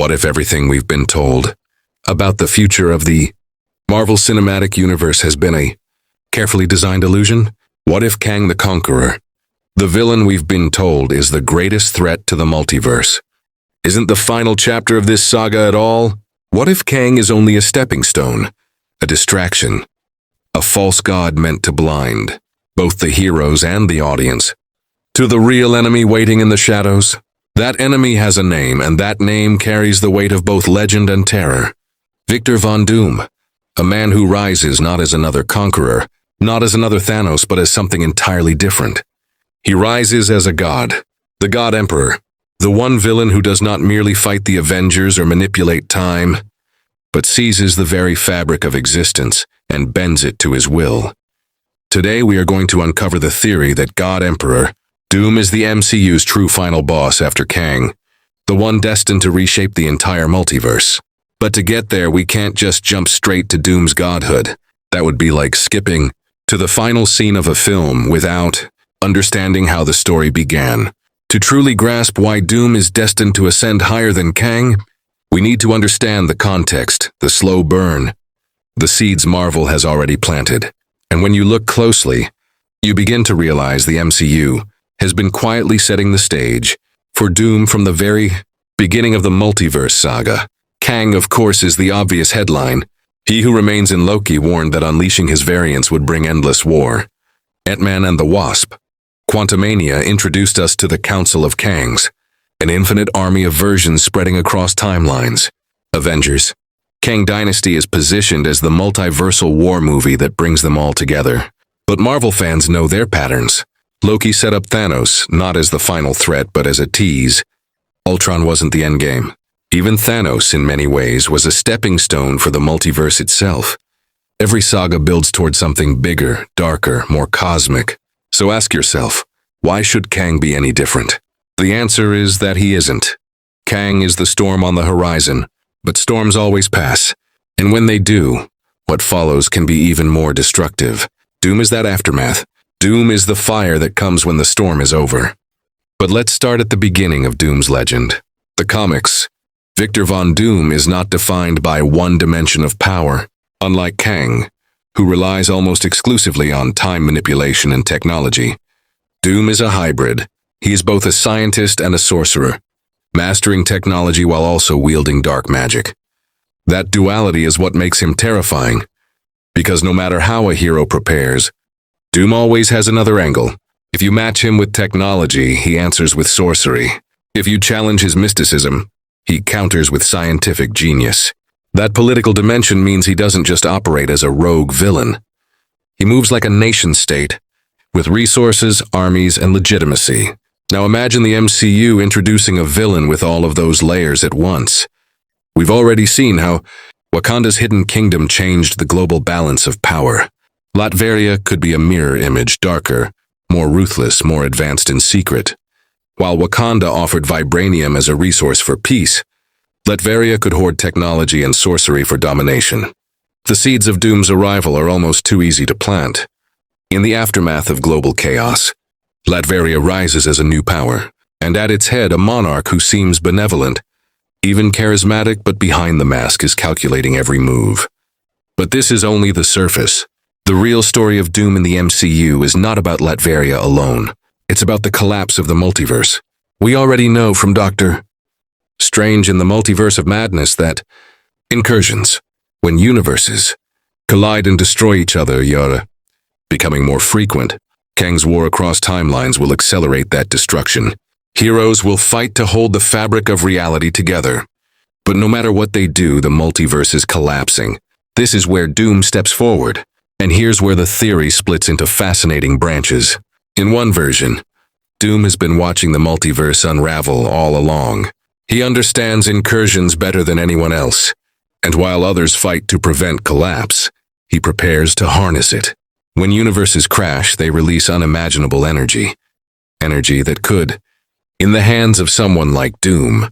What if everything we've been told about the future of the Marvel Cinematic Universe has been a carefully designed illusion? What if Kang the Conqueror, the villain we've been told is the greatest threat to the multiverse, isn't the final chapter of this saga at all? What if Kang is only a stepping stone, a distraction, a false god meant to blind both the heroes and the audience to the real enemy waiting in the shadows? That enemy has a name, and that name carries the weight of both legend and terror. Victor Von Doom, a man who rises not as another conqueror, not as another Thanos, but as something entirely different. He rises as a god, the God Emperor, the one villain who does not merely fight the Avengers or manipulate time, but seizes the very fabric of existence and bends it to his will. Today we are going to uncover the theory that God Emperor Doom is the MCU's true final boss after Kang, the one destined to reshape the entire multiverse. But to get there, we can't just jump straight to Doom's godhood. That would be like skipping to the final scene of a film without understanding how the story began. To truly grasp why Doom is destined to ascend higher than Kang, we need to understand the context, the slow burn, the seeds Marvel has already planted. And when you look closely, you begin to realize the MCU has been quietly setting the stage for Doom from the very beginning of the Multiverse saga. Kang, of course, is the obvious headline. He who remains in Loki warned that unleashing his variants would bring endless war. Ant-Man and the Wasp, Quantumania introduced us to the Council of Kangs, an infinite army of versions spreading across timelines. Avengers, Kang Dynasty is positioned as the multiversal war movie that brings them all together. But Marvel fans know their patterns. Loki set up Thanos not as the final threat but as a tease. Ultron wasn't the endgame. Even Thanos, in many ways, was a stepping stone for the multiverse itself. Every saga builds toward something bigger, darker, more cosmic. So ask yourself, why should Kang be any different? The answer is that he isn't. Kang is the storm on the horizon, but storms always pass. And when they do, what follows can be even more destructive. Doom is that aftermath. Doom is the fire that comes when the storm is over. But let's start at the beginning of Doom's legend. The comics. Victor Von Doom is not defined by one dimension of power, unlike Kang, who relies almost exclusively on time manipulation and technology. Doom is a hybrid. He is both a scientist and a sorcerer, mastering technology while also wielding dark magic. That duality is what makes him terrifying, because no matter how a hero prepares, Doom always has another angle. If you match him with technology, he answers with sorcery. If you challenge his mysticism, he counters with scientific genius. That political dimension means he doesn't just operate as a rogue villain. He moves like a nation-state, with resources, armies, and legitimacy. Now imagine the MCU introducing a villain with all of those layers at once. We've already seen how Wakanda's hidden kingdom changed the global balance of power. Latveria could be a mirror image, darker, more ruthless, more advanced in secret. While Wakanda offered vibranium as a resource for peace, Latveria could hoard technology and sorcery for domination. The seeds of Doom's arrival are almost too easy to plant. In the aftermath of global chaos, Latveria rises as a new power, and at its head a monarch who seems benevolent, even charismatic, but behind the mask is calculating every move. But this is only the surface. The real story of Doom in the MCU is not about Latveria alone. It's about the collapse of the multiverse. We already know from Dr. Strange in the Multiverse of Madness that incursions, when universes collide and destroy each other, are becoming more frequent. Kang's war across timelines will accelerate that destruction. Heroes will fight to hold the fabric of reality together. But no matter what they do, the multiverse is collapsing. This is where Doom steps forward. And here's where the theory splits into fascinating branches. In one version, Doom has been watching the multiverse unravel all along. He understands incursions better than anyone else, and while others fight to prevent collapse, he prepares to harness it. When universes crash, they release unimaginable energy. Energy that could, in the hands of someone like Doom,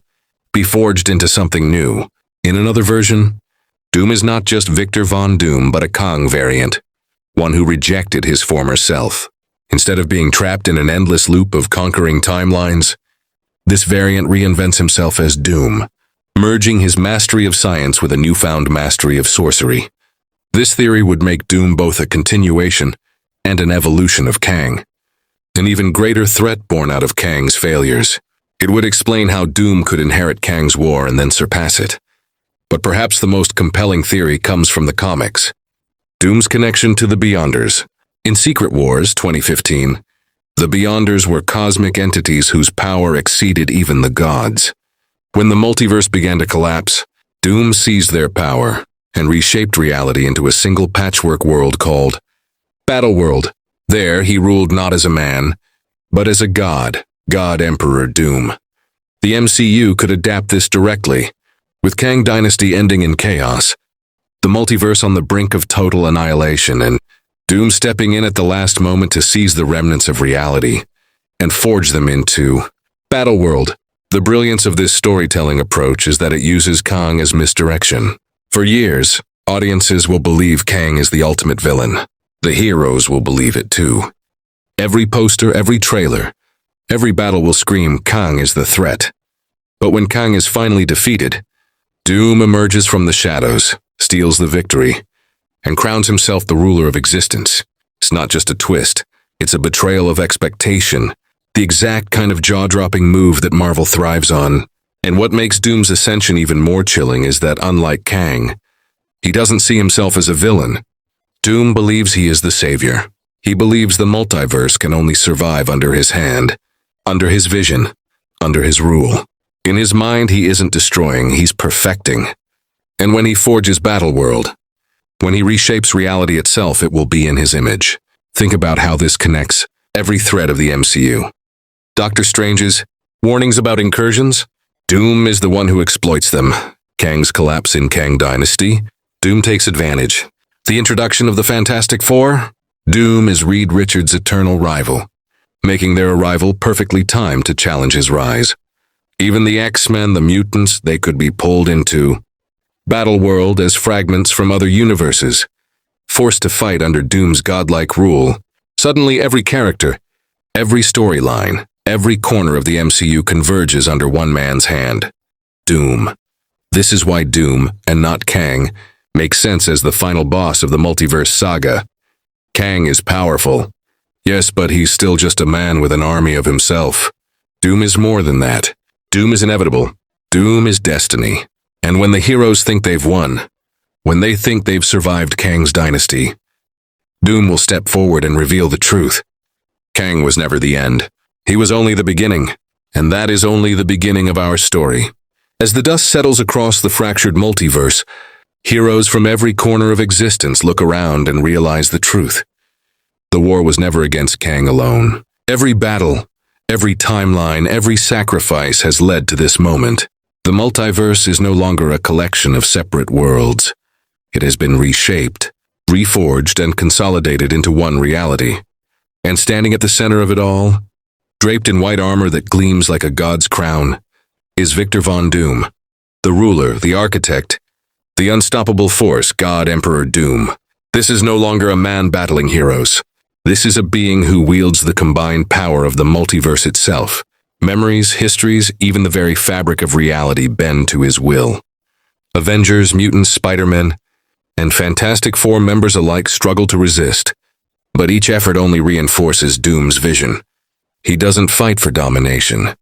be forged into something new. In another version, Doom is not just Victor Von Doom, but a Kang variant, one who rejected his former self. Instead of being trapped in an endless loop of conquering timelines, this variant reinvents himself as Doom, merging his mastery of science with a newfound mastery of sorcery. This theory would make Doom both a continuation and an evolution of Kang, an even greater threat born out of Kang's failures. It would explain how Doom could inherit Kang's war and then surpass it. But perhaps the most compelling theory comes from the comics. Doom's connection to the Beyonders. In Secret Wars 2015, the Beyonders were cosmic entities whose power exceeded even the gods. When the multiverse began to collapse, Doom seized their power and reshaped reality into a single patchwork world called Battleworld. There, he ruled not as a man, but as a god, God Emperor Doom. The MCU could adapt this directly, with Kang Dynasty ending in chaos, the multiverse on the brink of total annihilation, and Doom stepping in at the last moment to seize the remnants of reality and forge them into Battleworld. The brilliance of this storytelling approach is that it uses Kang as misdirection. For years, audiences will believe Kang is the ultimate villain. The heroes will believe it too. Every poster, every trailer, every battle will scream Kang is the threat. But when Kang is finally defeated, Doom emerges from the shadows, steals the victory, and crowns himself the ruler of existence. It's not just a twist, it's a betrayal of expectation, the exact kind of jaw-dropping move that Marvel thrives on. And what makes Doom's ascension even more chilling is that, unlike Kang, he doesn't see himself as a villain. Doom believes he is the savior. He believes the multiverse can only survive under his hand, under his vision, under his rule. In his mind, he isn't destroying, he's perfecting. And when he forges Battleworld, when he reshapes reality itself, it will be in his image. Think about how this connects every thread of the MCU. Doctor Strange's warnings about incursions? Doom is the one who exploits them. Kang's collapse in Kang Dynasty? Doom takes advantage. The introduction of the Fantastic Four? Doom is Reed Richards' eternal rival, making their arrival perfectly timed to challenge his rise. Even the X-Men, the mutants, they could be pulled into Battleworld as fragments from other universes, forced to fight under Doom's godlike rule. Suddenly every character, every storyline, every corner of the MCU converges under one man's hand. Doom. This is why Doom, and not Kang, makes sense as the final boss of the Multiverse Saga. Kang is powerful. Yes, but he's still just a man with an army of himself. Doom is more than that. Doom is inevitable. Doom is destiny. And when the heroes think they've won, when they think they've survived Kang's dynasty, Doom will step forward and reveal the truth. Kang was never the end. He was only the beginning, and that is only the beginning of our story. As the dust settles across the fractured multiverse, heroes from every corner of existence look around and realize the truth. The war was never against Kang alone. Every battle, every timeline, every sacrifice has led to this moment. The multiverse is no longer a collection of separate worlds. It has been reshaped, reforged, and consolidated into one reality. And standing at the center of it all, draped in white armor that gleams like a god's crown, is Victor Von Doom, the ruler, the architect, the unstoppable force, God Emperor Doom. This is no longer a man battling heroes. This is a being who wields the combined power of the multiverse itself. Memories, histories, even the very fabric of reality bend to his will. Avengers, mutants, Spider-Man, and Fantastic Four members alike struggle to resist, but each effort only reinforces Doom's vision. He doesn't fight for domination.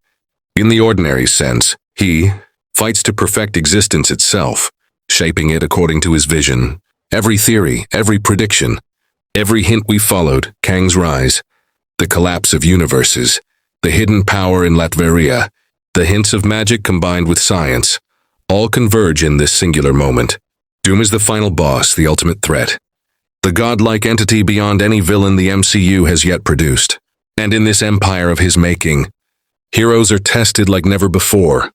In the ordinary sense, he fights to perfect existence itself, shaping it according to his vision. Every theory, every prediction, every hint we followed, Kang's rise, the collapse of universes, the hidden power in Latveria, the hints of magic combined with science, all converge in this singular moment. Doom is the final boss, the ultimate threat, the godlike entity beyond any villain the MCU has yet produced. And in this empire of his making, heroes are tested like never before.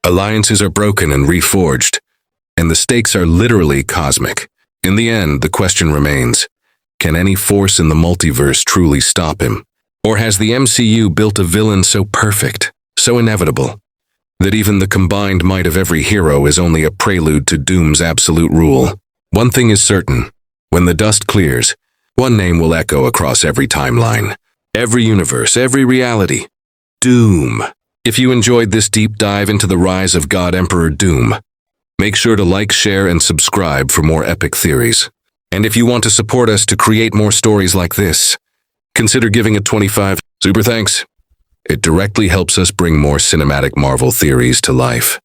Alliances are broken and reforged, and the stakes are literally cosmic. In the end, the question remains, can any force in the multiverse truly stop him? Or has the MCU built a villain so perfect, so inevitable, that even the combined might of every hero is only a prelude to Doom's absolute rule? One thing is certain, when the dust clears, one name will echo across every timeline, every universe, every reality. Doom. If you enjoyed this deep dive into the rise of God Emperor Doom, make sure to like, share, and subscribe for more epic theories. And if you want to support us to create more stories like this, consider giving a 25 super thanks. It directly helps us bring more cinematic Marvel theories to life.